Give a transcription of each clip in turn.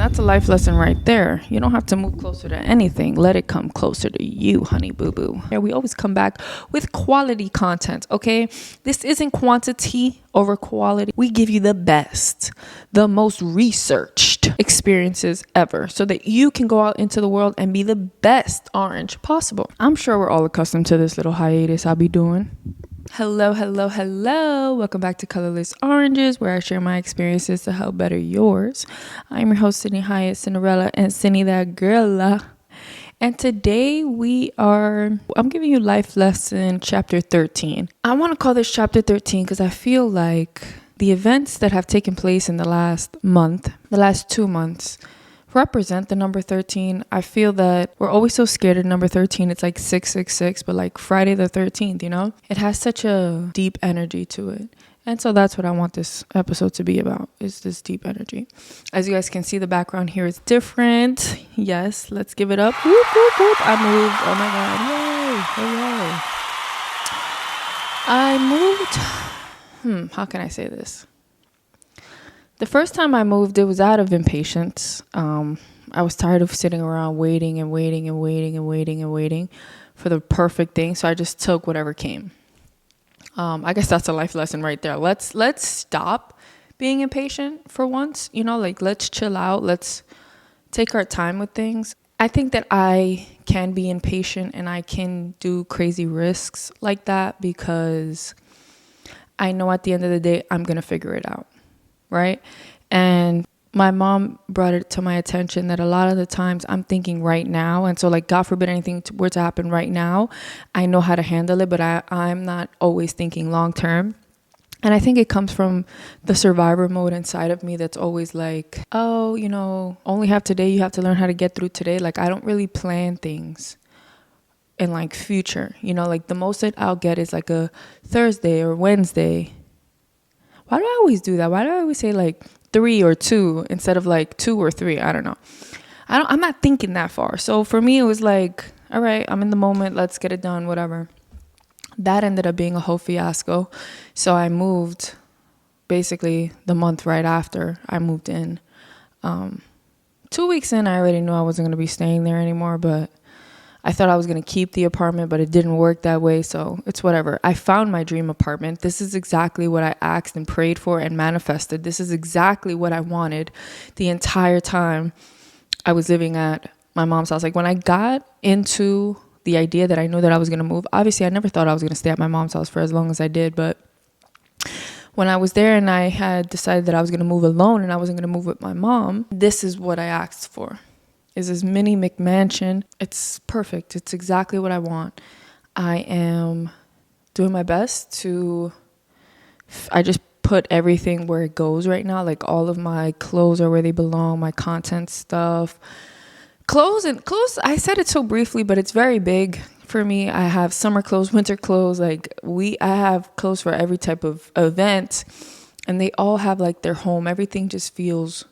that's a life lesson right there. You don't have to move closer to anything. Let it come closer to you, honey boo boo. Yeah, we always come back with quality content, okay? This isn't quantity over quality. We give you the best, the most researched experiences ever so that you can go out into the world and be the best orange possible. I'm sure we're all accustomed to this little hiatus I'll be doing. Hello. Welcome back to Colorless Oranges, where I share my experiences to help better yours. I'm your host, Sydney Hyatt Cinderella, and Cindy that girl. And today I'm giving you life lesson chapter 13. I want to call this chapter 13 because I feel like the events that have taken place in the last 2 months, represent the number 13. I feel that we're always so scared of number 13. It's like 666, but like Friday the 13th, you know? It has such a deep energy to it. And so that's what I want this episode to be about, is this deep energy. As you guys can see, the background here is different. Yes, let's give it up. Whoop, whoop, whoop. I moved. Oh my God. Yay. I moved. How can I say this? The first time I moved, it was out of impatience. I was tired of sitting around waiting for the perfect thing. So I just took whatever came. I guess that's a life lesson right there. Let's stop being impatient for once. You know, like let's chill out. Let's take our time with things. I think that I can be impatient and I can do crazy risks like that because I know at the end of the day, I'm going to figure it out. Right? And my mom brought it to my attention that a lot of the times I'm thinking right now. And so like, God forbid anything were to happen right now, I know how to handle it, but I'm not always thinking long term. And I think it comes from the survivor mode inside of me that's always like, oh, you know, only have today. You have to learn how to get through today. Like I don't really plan things in like future, you know, like the most that I'll get is like a Thursday or Wednesday. Why do I always do that? Why do I always say like 3 or 2 instead of like 2 or 3? I don't know. I'm not thinking that far. So for me, it was like, all right, I'm in the moment. Let's get it done, whatever. That ended up being a whole fiasco. So I moved basically the month right after I moved in. 2 weeks in, I already knew I wasn't going to be staying there anymore, but I thought I was going to keep the apartment, but it didn't work that way. So it's whatever. I found my dream apartment. This is exactly what I asked and prayed for and manifested. This is exactly what I wanted the entire time I was living at my mom's house. Like when I got into the idea that I knew that I was going to move, obviously I never thought I was going to stay at my mom's house for as long as I did. But when I was there and I had decided that I was going to move alone and I wasn't going to move with my mom, this is what I asked for. Is this mini McMansion. It's perfect. It's exactly what I want. I am doing my best to, I just put everything where it goes right now. Like all of my clothes are where they belong, my content stuff. Clothes, I said it so briefly, but it's very big for me. I have summer clothes, winter clothes. Like I have clothes for every type of event and they all have like their home. Everything just feels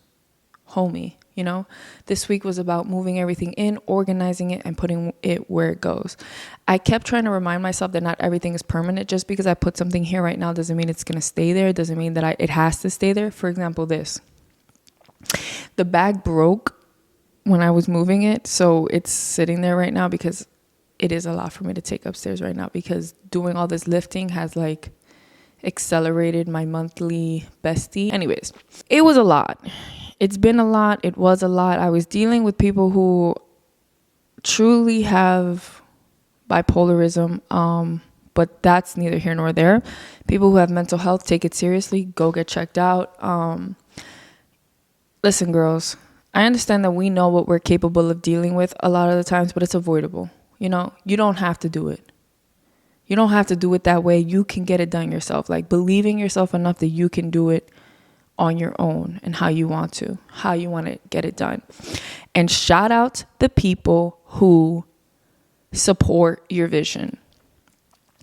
homey. You know, this week was about moving everything in, organizing it, and putting it where it goes. I kept trying to remind myself that not everything is permanent. Just because I put something here right now doesn't mean it's going to stay there. It doesn't mean that it has to stay there. For example, this. The bag broke when I was moving it. So it's sitting there right now because it is a lot for me to take upstairs right now because doing all this lifting has like accelerated my monthly bestie. Anyways, it was a lot. It's been a lot. It was a lot. I was dealing with people who truly have bipolarism, but that's neither here nor there. People who have mental health, take it seriously. Go get checked out. Listen, girls, I understand that we know what we're capable of dealing with a lot of the times, but it's avoidable. You know, you don't have to do it. You don't have to do it that way. You can get it done yourself. Like believe in yourself enough that you can do it on your own and how you want to get it done. And shout out the people who support your vision.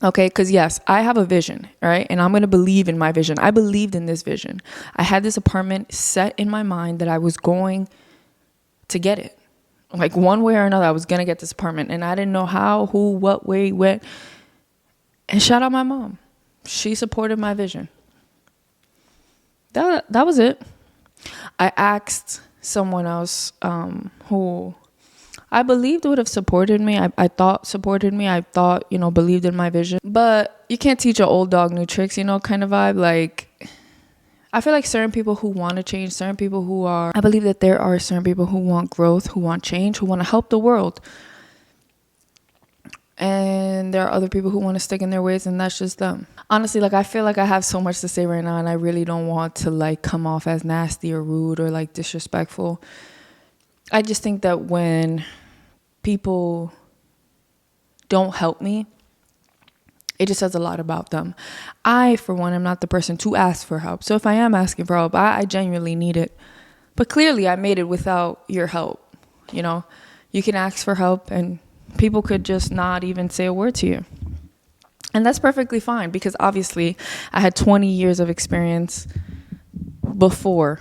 Okay, because yes, I have a vision, right? And I'm going to believe in my vision. I believed in this vision. I had this apartment set in my mind that I was going to get it. Like one way or another, I was going to get this apartment. And I didn't know how, who, what way, when. And shout out my mom. She supported my vision. That was it. I asked someone else who I believed would have supported me. I thought supported me. I thought, believed in my vision. But you can't teach an old dog new tricks, kind of vibe. Like, I feel like certain people who want to change, I believe that there are certain people who want growth, who want change, who want to help the world. And there are other people who want to stick in their ways, and that's just them. Honestly, like, I feel like I have so much to say right now, and I really don't want to, like, come off as nasty or rude or, like, disrespectful. I just think that when people don't help me, it just says a lot about them. I, for one, am not the person to ask for help. So if I am asking for help, I genuinely need it. But clearly I made it without your help. You can ask for help and people could just not even say a word to you. And that's perfectly fine, because obviously I had 20 years of experience before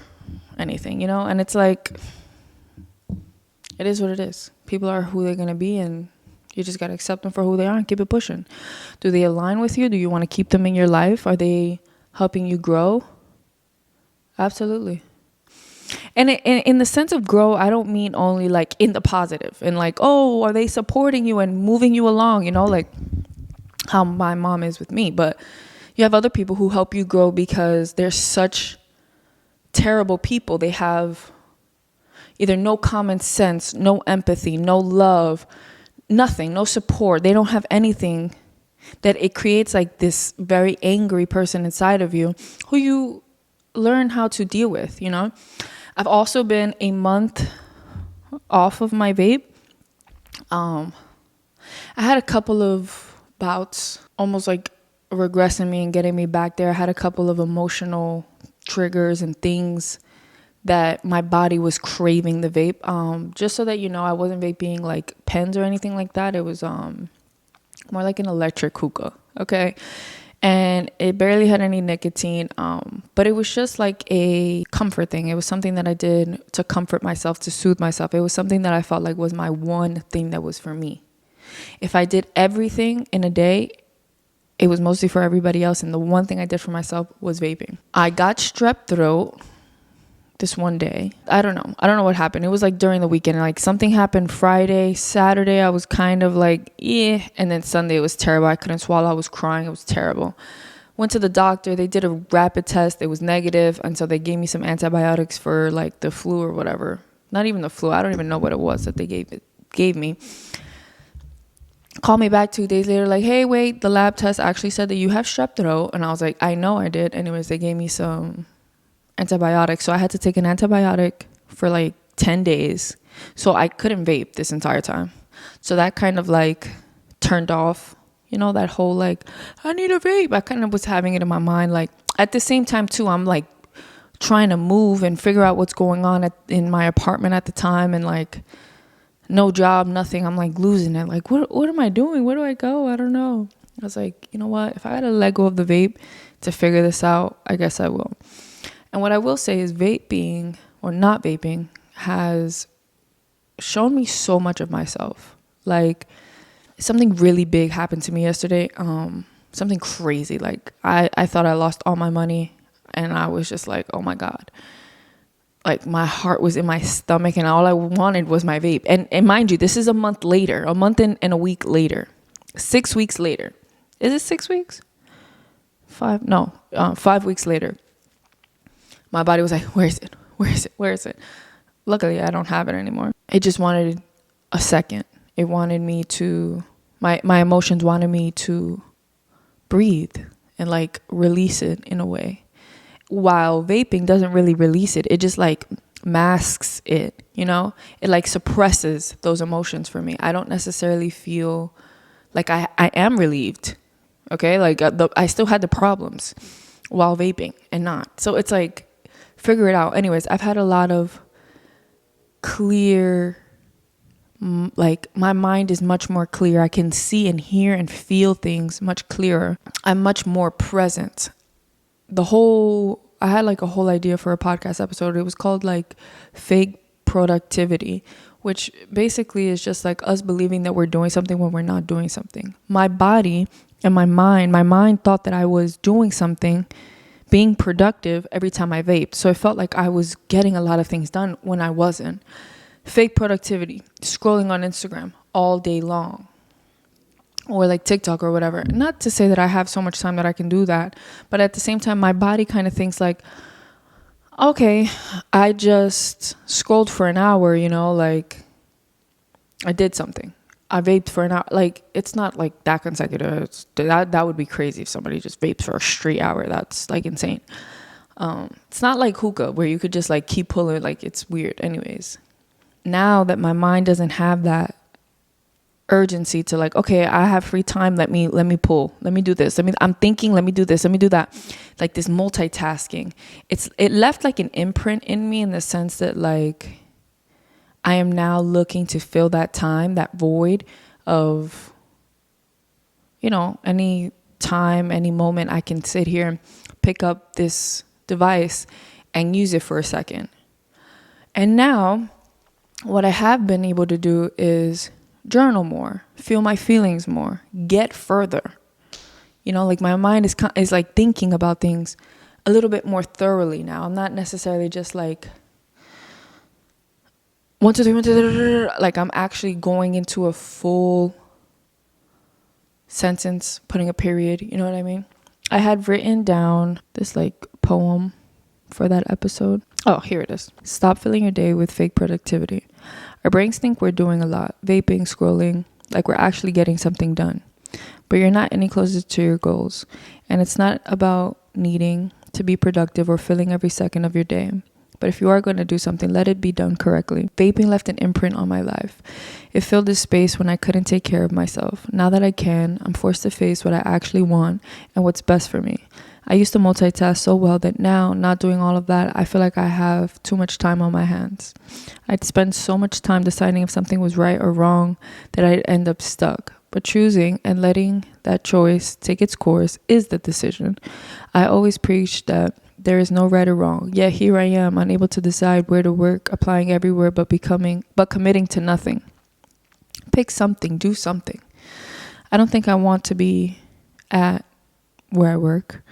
anything, and it's like, it is what it is. People are who they're going to be, and you just got to accept them for who they are and keep it pushing. Do they align with you? Do you want to keep them in your life? Are they helping you grow? Absolutely. And in the sense of grow, I don't mean only like in the positive and like, oh, are they supporting you and moving you along, like how my mom is with me. But you have other people who help you grow because they're such terrible people. They have either no common sense, no empathy, no love, nothing, no support. They don't have anything, that it creates like this very angry person inside of you who you learn how to deal with, I've also been a month off of my vape. I had a couple of bouts, almost like regressing me and getting me back there. I had a couple of emotional triggers and things that my body was craving the vape. Just so that I wasn't vaping like pens or anything like that. It was more like an electric hookah, okay? And it barely had any nicotine, but it was just like a comfort thing. It was something that I did to comfort myself, to soothe myself. It was something that I felt like was my one thing that was for me. If I did everything in a day, it was mostly for everybody else, and the one thing I did for myself was vaping. I got strep throat this one day. I don't know what happened. It was like during the weekend, like something happened Friday, Saturday. I was kind of like, yeah. And then Sunday it was terrible. I couldn't swallow. I was crying. It was terrible. Went to the doctor. They did a rapid test. It was negative. And so they gave me some antibiotics for like the flu or whatever. Not even the flu. I don't even know what it was that they gave me. Called me back 2 days later, like, hey, wait, the lab test actually said that you have strep throat. And I was like, I know I did. Anyways, they gave me some antibiotics. So I had to take an antibiotic for like 10 days. So I couldn't vape this entire time. So that kind of like turned off, that whole like, I need a vape. I kind of was having it in my mind. Like at the same time too, I'm like trying to move and figure out what's going on in my apartment at the time. And like no job, nothing. I'm like losing it. Like, what am I doing? Where do I go? I don't know. I was like, you know what? If I had to let go of the vape to figure this out, I guess I will. And what I will say is vaping or not vaping has shown me so much of myself. Like something really big happened to me yesterday. Something crazy. Like I thought I lost all my money and I was just like, oh my God. Like my heart was in my stomach and all I wanted was my vape. And mind you, this is a month and a week later, 6 weeks later. Is it 6 weeks? 5? No, 5 weeks later. My body was like, where is it? Where is it? Where is it? Luckily, I don't have it anymore. It just wanted a second. It wanted me to, my emotions wanted me to breathe and like release it in a way. While vaping doesn't really release it. It just like masks it, It like suppresses those emotions for me. I don't necessarily feel like I am relieved. Okay? Like I still had the problems while vaping and not. So it's like, figure it out. Anyways, I've had a lot of clear, like my mind is much more clear. I can see and hear and feel things much clearer. I'm much more present. I had like a whole idea for a podcast episode. It was called like fake productivity, which basically is just like us believing that we're doing something when we're not doing something. My body and my mind thought that I was doing something being productive every time I vaped. So it felt like I was getting a lot of things done when I wasn't. Fake productivity, scrolling on Instagram all day long, or like TikTok or whatever. Not to say that I have so much time that I can do that, but at the same time, my body kind of thinks like, okay, I just scrolled for an hour, like I did something. I vaped for an hour. Like, it's not like that consecutive. That would be crazy if somebody just vapes for a straight hour. That's like insane. It's not like hookah where you could just like keep pulling. Like, it's weird. Anyways, now that my mind doesn't have that urgency to like, okay, I have free time. Let me pull. Let me do this. I'm thinking. Let me do this. Let me do that. Like this multitasking. It left like an imprint in me in the sense that like, I am now looking to fill that time, that void of, any time, any moment I can sit here and pick up this device and use it for a second. And now what I have been able to do is journal more, feel my feelings more, get further. Like my mind is like thinking about things a little bit more thoroughly now. I'm not necessarily just like, 1, 2, 3, 1, 2, 3, like I'm actually going into a full sentence, putting a period, you know what I mean? I had written down this like poem for that episode. Oh, here it is. Stop filling your day with fake productivity. Our brains think we're doing a lot, vaping, scrolling, like we're actually getting something done. But you're not any closer to your goals. And it's not about needing to be productive or filling every second of your day. But if you are going to do something, let it be done correctly. Vaping left an imprint on my life. It filled this space when I couldn't take care of myself. Now that I can, I'm forced to face what I actually want and what's best for me. I used to multitask so well that now, not doing all of that, I feel like I have too much time on my hands. I'd spend so much time deciding if something was right or wrong that I'd end up stuck. But choosing and letting that choice take its course is the decision. I always preach that there is no right or wrong. Yet here I am, unable to decide where to work, applying everywhere but committing to nothing. Pick something, do something. I don't think I want to be at where I work.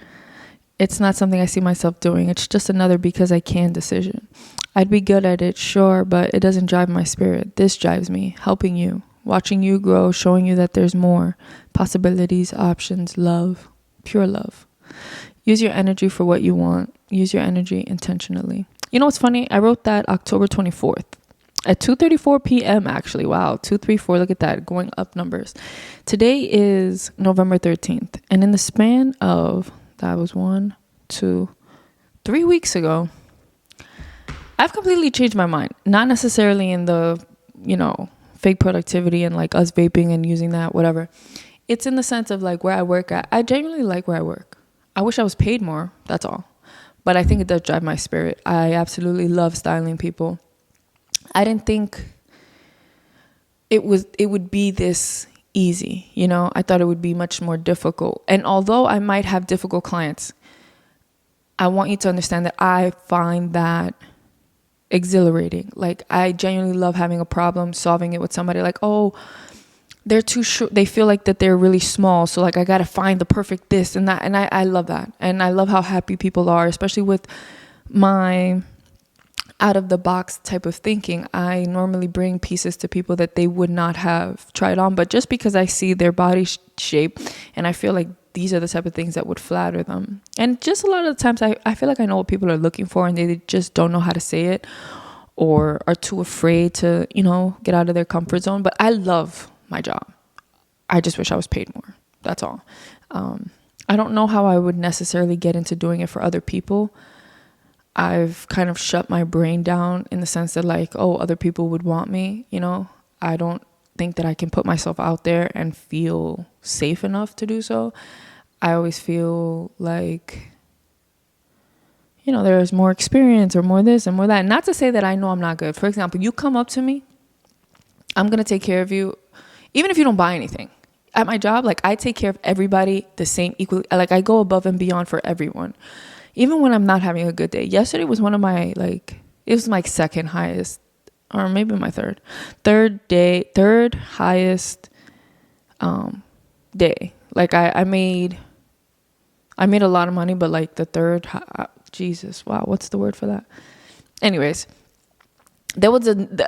It's not something I see myself doing. It's just another because I can decision. I'd be good at it, sure, but it doesn't drive my spirit. This drives me, helping you, watching you grow, showing you that there's more. Possibilities, options, love, pure love. Use your energy for what you want. Use your energy intentionally. You know what's funny? I wrote that October 24th at 2:34 p.m. actually. Wow, 234. Look at that, going up numbers. Today is November 13th. And in the span of, that was 1, 2, 3 weeks ago, I've completely changed my mind. Not necessarily in the, fake productivity and like us vaping and using that, whatever. It's in the sense of like where I work at. I genuinely like where I work. I wish I was paid more, that's all. But I think it does drive my spirit. I absolutely love styling people. I didn't think it would be this easy, I thought it would be much more difficult. And although I might have difficult clients, I want you to understand that I find that exhilarating. Like, I genuinely love having a problem, solving it with somebody. Like, oh, they're too short. They feel like that they're really small. So like, I got to find the perfect this and that. And I love that. And I love how happy people are, especially with my out of the box type of thinking. I normally bring pieces to people that they would not have tried on, but just because I see their body shape and I feel like these are the type of things that would flatter them. And just a lot of the times I feel like I know what people are looking for and they just don't know how to say it or are too afraid to, get out of their comfort zone. But I love my job. I just wish I was paid more. That's all. I don't know how I would necessarily get into doing it for other people. I've kind of shut my brain down in the sense that like, oh, other people would want me, I don't think that I can put myself out there and feel safe enough to do so. I always feel like, there's more experience or more this and more that. Not to say that I know I'm not good. For example, you come up to me, I'm going to take care of you, even if you don't buy anything. At my job, like I take care of everybody the same equally. Like I go above and beyond for everyone. Even when I'm not having a good day. Yesterday was one of my, it was my second highest, or maybe my third highest day. Like I made I made a lot of money, but like the third, Jesus, wow, what's the word for that? Anyways,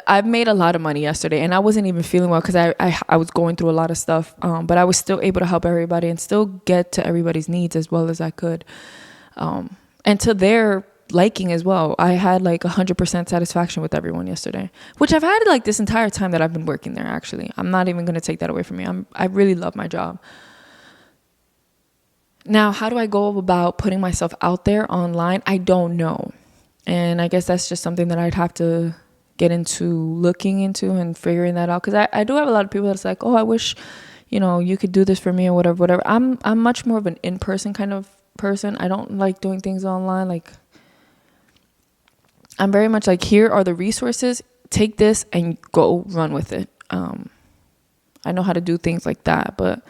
I've made a lot of money yesterday, and I wasn't even feeling well because I was going through a lot of stuff, but I was still able to help everybody and still get to everybody's needs as well as I could, and to their liking as well. I had like 100% satisfaction with everyone yesterday, which I've had like this entire time that I've been working there. Actually, I'm not even going to take that away from me. I really love my job. Now, how do I go about putting myself out there online? I don't know. And I guess that's just something that I'd have to get into looking into and figuring that out. Because I do have a lot of people that's like, oh, I wish, you could do this for me or whatever. I'm much more of an in-person kind of person. I don't like doing things online. Like, I'm very much like, here are the resources. Take this and go run with it. I know how to do things like that. But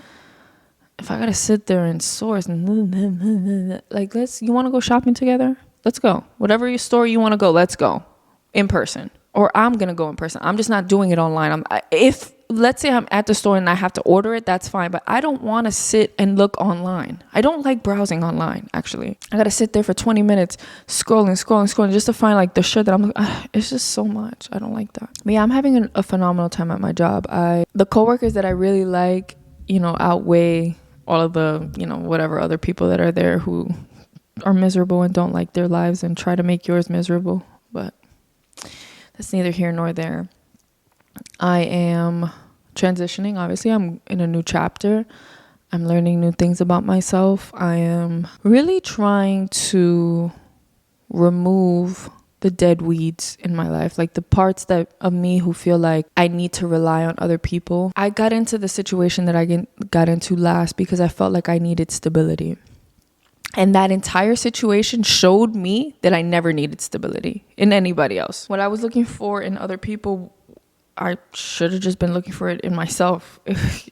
if I got to sit there and source, like, you want to go shopping together? Let's go. Whatever your store you want to go, let's go in person. Or I'm going to go in person. I'm just not doing it online. If let's say I'm at the store and I have to order it, that's fine. But I don't want to sit and look online. I don't like browsing online, actually. I got to sit there for 20 minutes scrolling just to find like the shirt that I'm like, it's just so much. I don't like that. But yeah, I'm having a phenomenal time at my job. The coworkers that I really like, outweigh all of the, whatever other people that are there who are miserable and don't like their lives and try to make yours miserable. But that's neither here nor there. I am transitioning. Obviously, I'm in a new chapter. I'm learning new things about myself. I am really trying to remove the dead weeds in my life, like the parts of me who feel like I need to rely on other people. I got into the situation that I got into last because I felt like I needed stability. And that entire situation showed me that I never needed stability in anybody else. What I was looking for in other people, I should have just been looking for it in myself,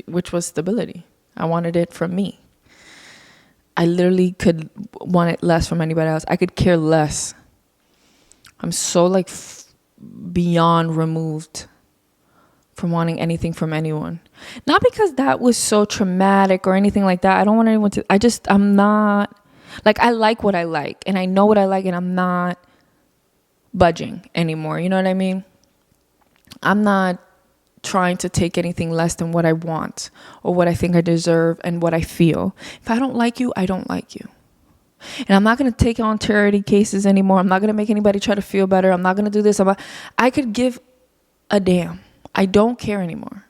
which was stability. I wanted it from me. I literally could want it less from anybody else. I could care less. I'm so like beyond removed from wanting anything from anyone. Not because that was so traumatic or anything like that. I don't want anyone to, I'm not, like, I like what I like and I know what I like and I'm not budging anymore. You know what I mean? I'm not trying to take anything less than what I want or what I think I deserve and what I feel. If I don't like you, I don't like you. And I'm not going to take on charity cases anymore. I'm not going to make anybody try to feel better. I'm not going to do this. I could give a damn. I don't care anymore.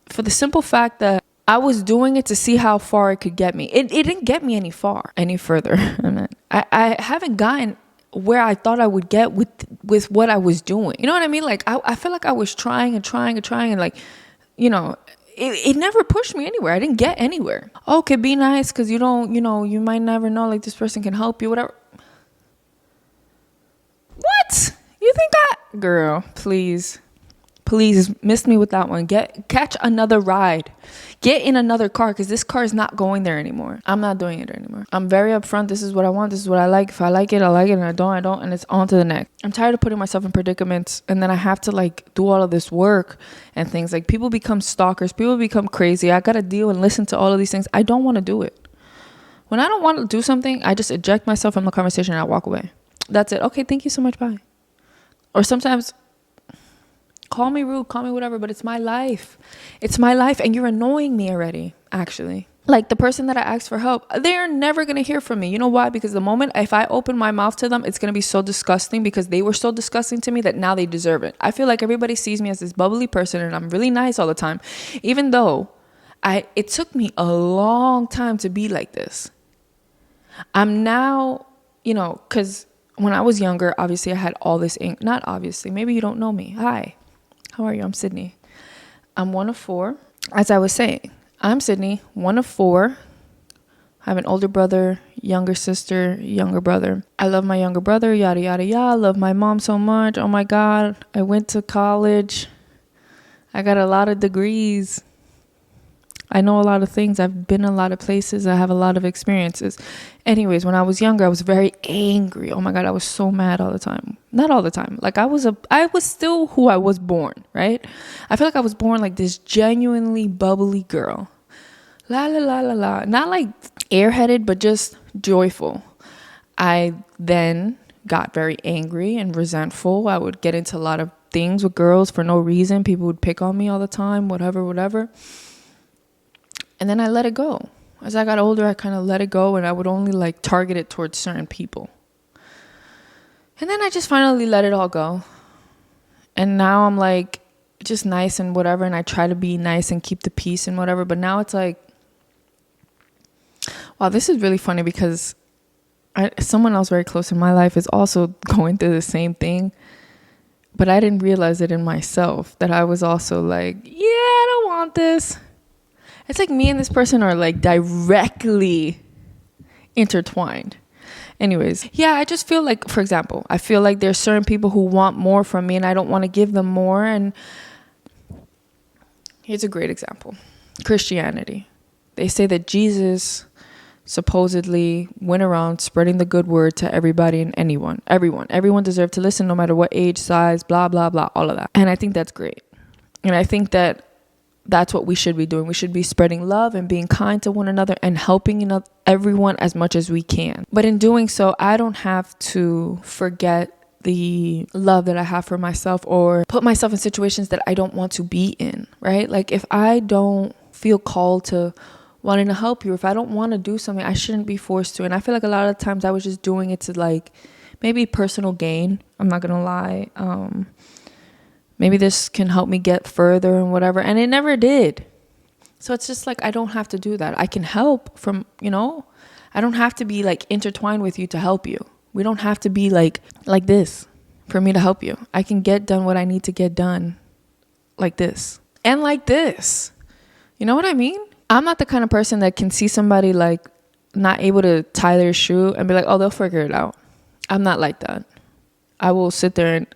For the simple fact that I was doing it to see how far it could get me. It didn't get me any further. I haven't gotten where I thought I would get with what I was doing. You know what I mean? Like, I feel like I was trying and like, it never pushed me anywhere. I didn't get anywhere. Oh, okay, be nice because you don't, you might never know, like, this person can help you, whatever. What? You think girl, please miss me with that one. Catch another ride. Get in another car because this car is not going there anymore. I'm not doing it anymore. I'm very upfront. This is what I want. This is what I like. If I like it, I like it. And I don't. And it's on to the next. I'm tired of putting myself in predicaments. And then I have to like do all of this work and things. Like, people become stalkers. People become crazy. I got to deal and listen to all of these things. I don't want to do it. When I don't want to do something, I just eject myself from the conversation and I walk away. That's it. Okay, thank you so much. Bye. Or sometimes, call me rude, call me whatever, but it's my life. It's my life, and you're annoying me already, actually. Like, the person that I asked for help, they're never going to hear from me. You know why? Because the moment if I open my mouth to them, it's going to be so disgusting because they were so disgusting to me that now they deserve it. I feel like everybody sees me as this bubbly person, and I'm really nice all the time, even though it took me a long time to be like this. I'm now, because when I was younger, obviously I had all this ink. Not obviously. Maybe you don't know me. Hi. How are you? I'm Sydney. I'm one of four. As I was saying, I'm Sydney, one of four. I have an older brother, younger sister, younger brother. I love my younger brother, yada, yada, yada. I love my mom so much. Oh my God. I went to college. I got a lot of degrees. I know a lot of things. I've been a lot of places. I have a lot of experiences. Anyways, when I was younger, I was very angry. Oh my God, I was so mad all the time. Not all the time. Like, I was still who I was born, right? I feel like I was born like this genuinely bubbly girl. La la la la la. Not like airheaded, but just joyful. I then got very angry and resentful. I would get into a lot of things with girls for no reason. People would pick on me all the time, whatever. And then I let it go. As I got older, I kind of let it go, and I would only like target it towards certain people. And then I just finally let it all go. And now I'm like just nice and whatever, and I try to be nice and keep the peace and whatever. But now it's like, wow, this is really funny because someone else very close in my life is also going through the same thing. But I didn't realize it in myself that I was also like, yeah, I don't want this. It's like me and this person are like directly intertwined. Anyways, yeah, I just feel like, for example, I feel like there's certain people who want more from me and I don't want to give them more. And here's a great example. Christianity. They say that Jesus supposedly went around spreading the good word to everybody and everyone deserved to listen, no matter what age, size, blah blah blah, all of that. And I think that's great. And I think that that's what we should be doing. We should be spreading love and being kind to one another and helping everyone as much as we can. But in doing so, I don't have to forget the love that I have for myself or put myself in situations that I don't want to be in, right? Like if I don't feel called to wanting to help you, if I don't want to do something, I shouldn't be forced to. And I feel like a lot of times I was just doing it to like maybe personal gain. I'm not going to lie. Maybe this can help me get further and whatever. And it never did. So it's just like, I don't have to do that. I can help from, I don't have to be like intertwined with you to help you. We don't have to be like this for me to help you. I can get done what I need to get done like this and like this. You know what I mean? I'm not the kind of person that can see somebody like not able to tie their shoe and be like, oh, they'll figure it out. I'm not like that. I will sit there and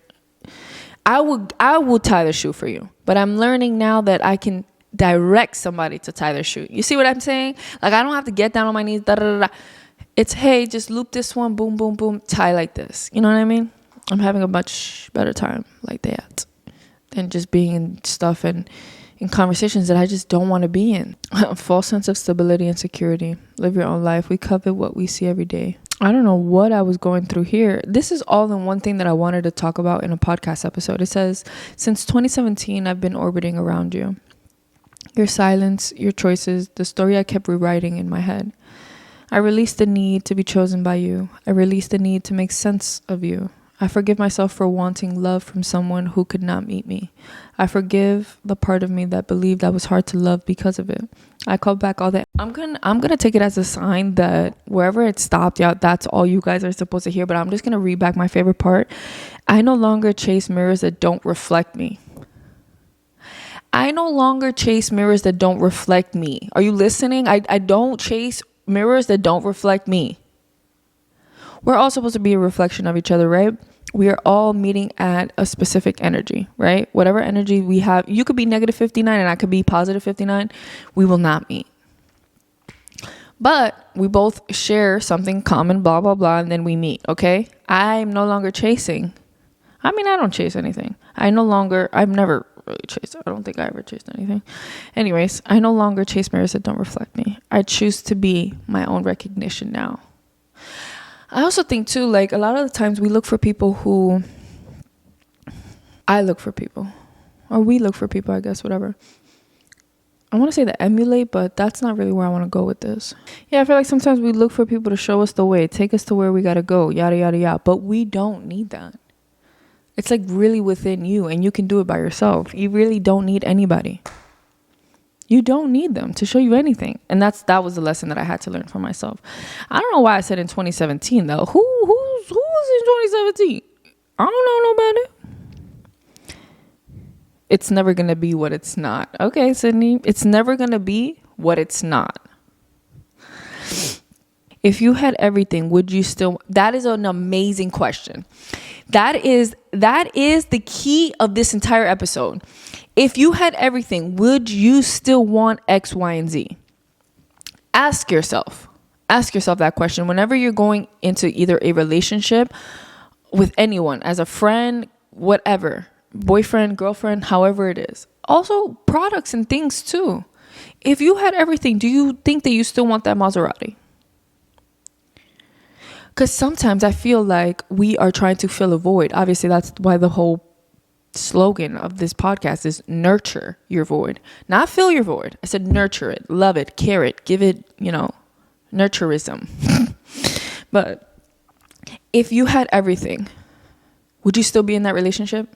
I will tie the shoe for you. But I'm learning now that I can direct somebody to tie their shoe. You see what I'm saying? Like I don't have to get down on my knees. Da, da, da, da. It's, hey, just loop this one, boom, boom, boom, tie like this. You know what I mean? I'm having a much better time like that than just being in stuff and in conversations that I just don't want to be in. A false sense of stability and security. Live your own life. We covet what we see every day. I don't know what I was going through here. This is all in one thing that I wanted to talk about in a podcast episode. It says, since 2017, I've been orbiting around you. Your silence, your choices, the story I kept rewriting in my head. I released the need to be chosen by you. I released the need to make sense of you. I forgive myself for wanting love from someone who could not meet me. I forgive the part of me that believed I was hard to love because of it. I call back all that. I'm gonna take it as a sign that wherever it stopped, yeah, that's all you guys are supposed to hear. But I'm just gonna read back my favorite part. I no longer chase mirrors that don't reflect me. I no longer chase mirrors that don't reflect me. Are you listening? I don't chase mirrors that don't reflect me. We're all supposed to be a reflection of each other, right? We are all meeting at a specific energy, right? Whatever energy we have, you could be negative 59 and I could be positive 59. We will not meet. But we both share something common, blah, blah, blah, and then we meet, okay? I'm no longer chasing. I don't chase anything. I've never really chased. I don't think I ever chased anything. Anyways, I no longer chase mirrors that don't reflect me. I choose to be my own recognition now. I also think too, like a lot of the times we look for people or we look for people, I guess, whatever. I want to say that emulate, but that's not really where I want to go with this. Yeah, I feel like sometimes we look for people to show us the way, take us to where we got to go, yada, yada, yada. But we don't need that. It's like really within you and you can do it by yourself. You really don't need anybody. You don't need them to show you anything. And that was the lesson that I had to learn for myself. I don't know why I said in 2017 though. Who was in 2017? I don't know nobody. It's never going to be what it's not. Okay, Sydney. It's never going to be what it's not. If you had everything, would you still? That is an amazing question. That is the key of this entire episode. If you had everything, would you still want X, Y, and Z? Ask yourself that question whenever you're going into either a relationship with anyone, as a friend, whatever, boyfriend, girlfriend, however it is. Also products and things too. If you had everything, do you think that you still want that Maserati? Because sometimes I feel like we are trying to fill a void. Obviously, that's why the whole slogan of this podcast is nurture your void, not fill your void. I said nurture it, love it, care it, give it, nurturism. But if you had everything, would you still be in that relationship?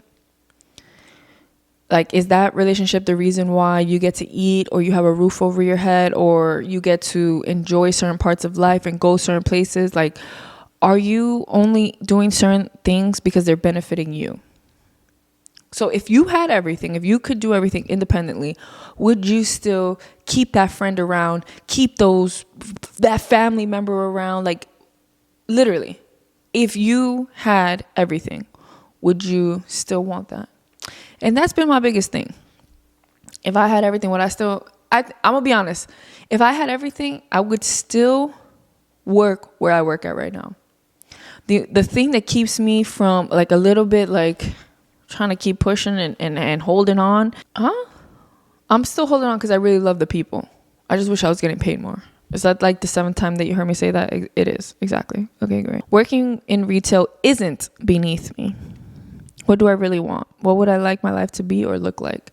Like, is that relationship the reason why you get to eat, or you have a roof over your head, or you get to enjoy certain parts of life and go certain places? Like, are you only doing certain things because they're benefiting you? So if you had everything, if you could do everything independently, would you still keep that friend around, keep that family member around? Like, literally, if you had everything, would you still want that? And that's been my biggest thing. If I had everything, I'm gonna be honest. If I had everything, I would still work where I work at right now. The thing that keeps me from like a little bit like trying to keep pushing and holding on, I'm still holding on because I really love the people. I just wish I was getting paid more. Is that like the 7th time that you heard me say that? It is, exactly. Okay, great. Working in retail isn't beneath me. What do I really want? What would I like my life to be or look like?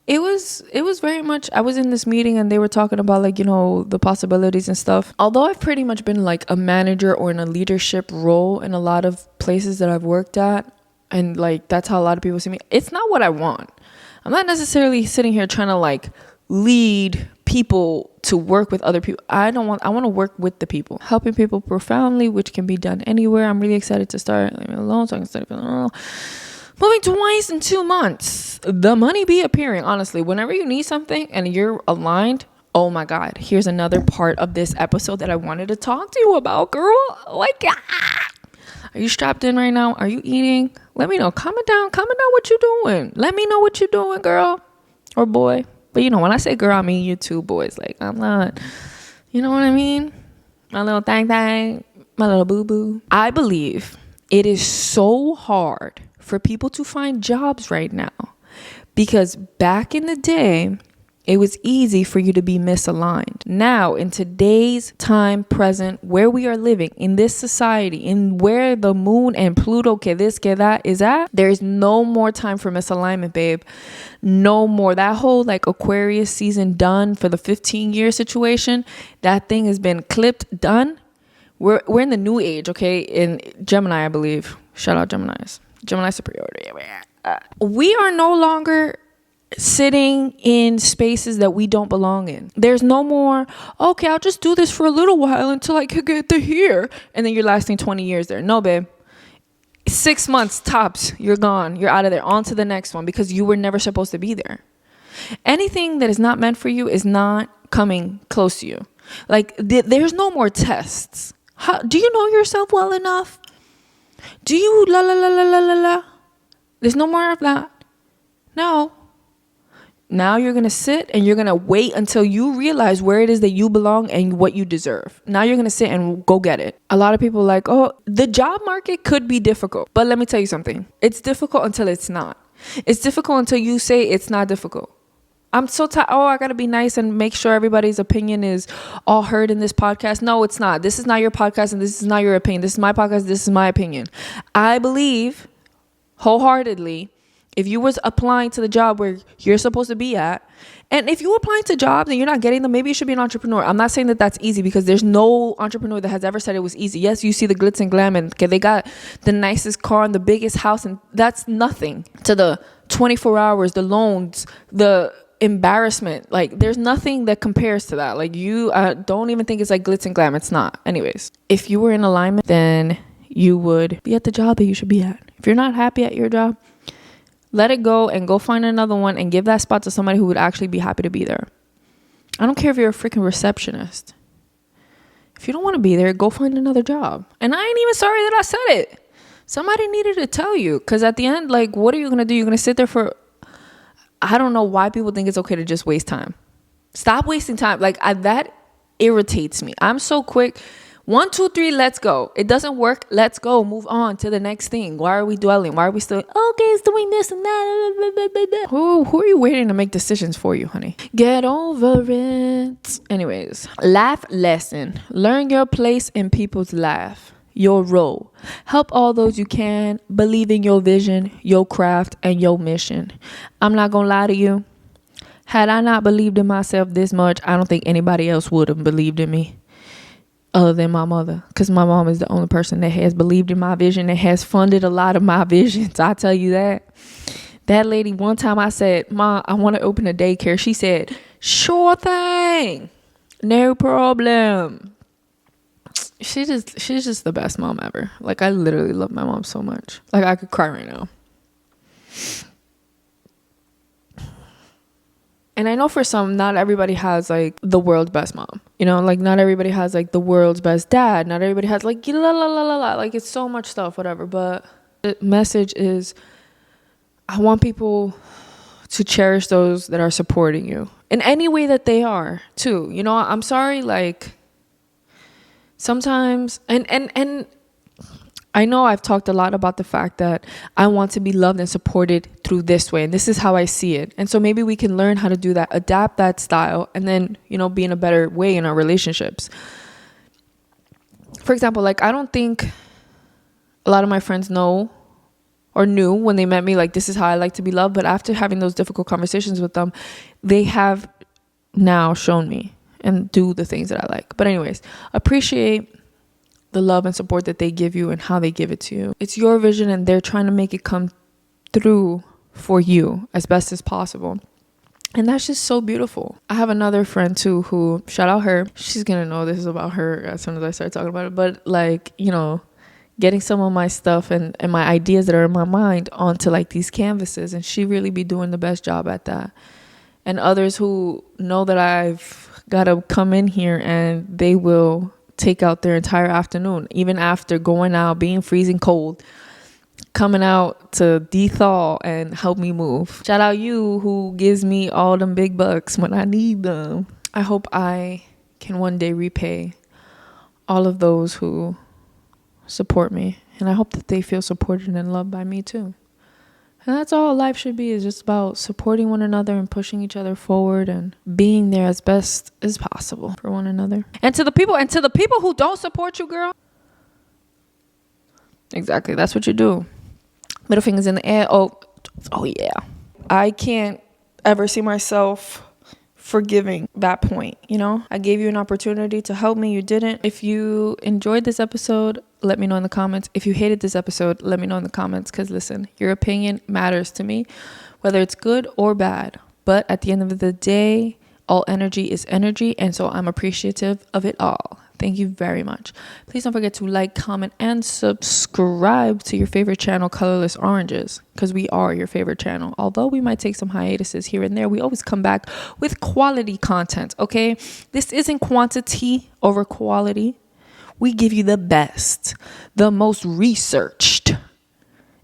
It was very much, I was in this meeting and they were talking about like, the possibilities and stuff. Although I've pretty much been like a manager or in a leadership role in a lot of places that I've worked at, and like that's how a lot of people see me, it's not what I want. I'm not necessarily sitting here trying to like lead people to work with other people. I want to work with the people, helping people profoundly, which can be done anywhere. I'm really excited to start leaving alone so I can study for moving twice in 2 months. The money be appearing, honestly. Whenever you need something and you're aligned, oh my God, here's another part of this episode that I wanted to talk to you about, girl. Like, are you strapped in right now? Are you eating? Let me know. Comment down what you doing. Let me know what you doing, girl or boy. But when I say girl, I mean you too, boys. Like, I'm not, you know what I mean? My little thang, my little boo-boo. I believe it is so hard for people to find jobs right now, because back in the day, it was easy for you to be misaligned. Now, in today's time present, where we are living, in this society, in where the moon and Pluto, que this, que that is at, there is no more time for misalignment, babe. No more. That whole like Aquarius season done for the 15-year situation, that thing has been clipped, done. We're in the new age, okay? In Gemini, I believe. Shout out Geminis. Gemini superiority. We are no longer sitting in spaces that we don't belong in. There's no more, okay, I'll just do this for a little while until I could get to here, and then you're lasting 20 years there. No, babe. 6 months tops, you're gone. You're out of there. On to the next one, because you were never supposed to be there. Anything that is not meant for you is not coming close to you. Like, there's no more tests. Do you know yourself well enough? Do you la? There's no more of that. No. Now you're going to sit and you're going to wait until you realize where it is that you belong and what you deserve. Now you're going to sit and go get it. A lot of people are like, oh, the job market could be difficult. But let me tell you something. It's difficult until it's not. It's difficult until you say it's not difficult. I'm so tired. Oh, I got to be nice and make sure everybody's opinion is all heard in this podcast. No, it's not. This is not your podcast and this is not your opinion. This is my podcast. This is my opinion. I believe wholeheartedly, if you was applying to the job where you're supposed to be at, and if you're applying to jobs and you're not getting them, maybe you should be an entrepreneur. I'm not saying that that's easy, because there's no entrepreneur that has ever said it was easy. Yes, you see the glitz and glam and they got the nicest car and the biggest house, and that's nothing to the 24 hours, the loans, the embarrassment. Like, there's nothing that compares to that. Like, you don't even think it's like glitz and glam. It's not. Anyways, if you were in alignment, then you would be at the job that you should be at. If you're not happy at your job, let it go and go find another one and give that spot to somebody who would actually be happy to be there. I don't care if you're a freaking receptionist. If you don't want to be there, go find another job. And I ain't even sorry that I said it. Somebody needed to tell you, because at the end, like, what are you going to do? You're going to sit there for, I don't know why people think it's okay to just waste time. Stop wasting time. Like, that irritates me. I'm so quick. 1, 2, 3, let's go. It doesn't work. Let's go. Move on to the next thing. Why are we dwelling? Why are we still, okay, it's doing this and that. Who are you waiting to make decisions for you, honey? Get over it. Anyways, life lesson. Learn your place in people's life. your role. Help all those you can. Believe in your vision, your craft, and your mission. I'm not gonna lie to you. Had I not believed in myself this much, I don't think anybody else would have believed in me other than my mother, because my mom is the only person that has believed in my vision and has funded a lot of my visions. I tell you that lady, one time I said, "Ma, I want to open a daycare." She said, "Sure thing, no problem." She's just the best mom ever. Like, I literally love my mom so much. Like, I could cry right now. And I know for some, not everybody has like the world's best mom. You know, like not everybody has like the world's best dad. Not everybody has like la la la la la. Like, it's so much stuff, whatever. But the message is, I want people to cherish those that are supporting you in any way that they are too. You know, I'm sorry, like sometimes, and I know I've talked a lot about the fact that I want to be loved and supported through this way. And this is how I see it. And so maybe we can learn how to do that, adapt that style, and then, you know, be in a better way in our relationships. For example, like, I don't think a lot of my friends know or knew when they met me, like, this is how I like to be loved. But after having those difficult conversations with them, they have now shown me and do the things that I like. But anyways, appreciate the love and support that they give you and how they give it to you. It's your vision and they're trying to make it come through for you as best as possible. And that's just so beautiful. I have another friend too who, shout out her. She's going to know this is about her as soon as I start talking about it. But like, you know, getting some of my stuff and my ideas that are in my mind onto like these canvases. And she really be doing the best job at that. And others who know that I've got to come in here and they will take out their entire afternoon, even after going out, being freezing cold, coming out to de-thaw and help me move. Shout out you who gives me all them big bucks when I need them. I hope I can one day repay all of those who support me, and I hope that they feel supported and loved by me too. And that's all life should be, is just about supporting one another and pushing each other forward and being there as best as possible for one another. And to the people who don't support you, girl. Exactly. That's what you do. Middle fingers in the air. Oh yeah. I can't ever see myself forgiving that point, you know? I gave you an opportunity to help me. You didn't. If you enjoyed this episode, let me know in the comments. If you hated this episode, let me know in the comments. Because listen, your opinion matters to me, whether it's good or bad. But at the end of the day, all energy is energy. And so I'm appreciative of it all. Thank you very much. Please don't forget to like, comment, and subscribe to your favorite channel, Colorless Oranges, because we are your favorite channel. Although we might take some hiatuses here and there, we always come back with quality content, okay? This isn't quantity over quality. We give you the best, the most researched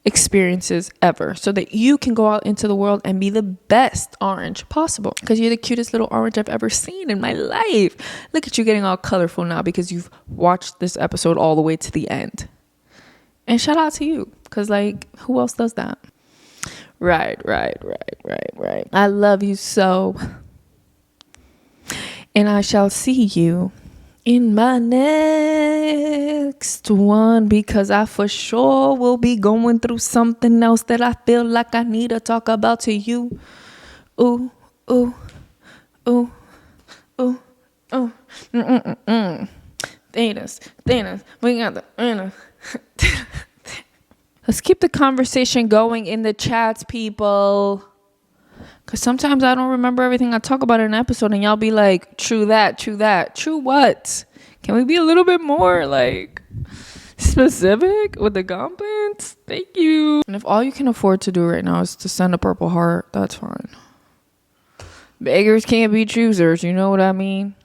experiences ever so that you can go out into the world and be the best orange possible, because you're the cutest little orange I've ever seen in my life. Look at you getting all colorful now because you've watched this episode all the way to the end. And shout out to you, because like, who else does that? Right. I love you so. And I shall see you in my next one, because I for sure will be going through something else that I feel like I need to talk about to you. Ooh, ooh, ooh, ooh, ooh. Thanos, we got the Let's keep the conversation going in the chats, people. Because sometimes I don't remember everything I talk about in an episode, and y'all be like, true that. True what? Can we be a little bit more, like, specific with the comments? Thank you. And if all you can afford to do right now is to send a purple heart, that's fine. Beggars can't be choosers, you know what I mean?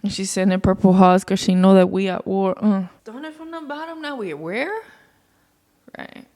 And she's sending purple hearts because she know that we at war. Doing it from the bottom, now we're where? Right.